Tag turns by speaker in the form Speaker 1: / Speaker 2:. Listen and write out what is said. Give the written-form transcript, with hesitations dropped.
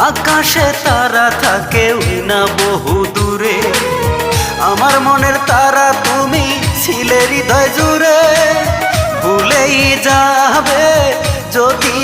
Speaker 1: আকাশে তারা থাকে ওই না বহু দূরে, আমার মনের তারা তুমি ছিলে হৃদয় জুড়ে। ভুলেই যাবে যদি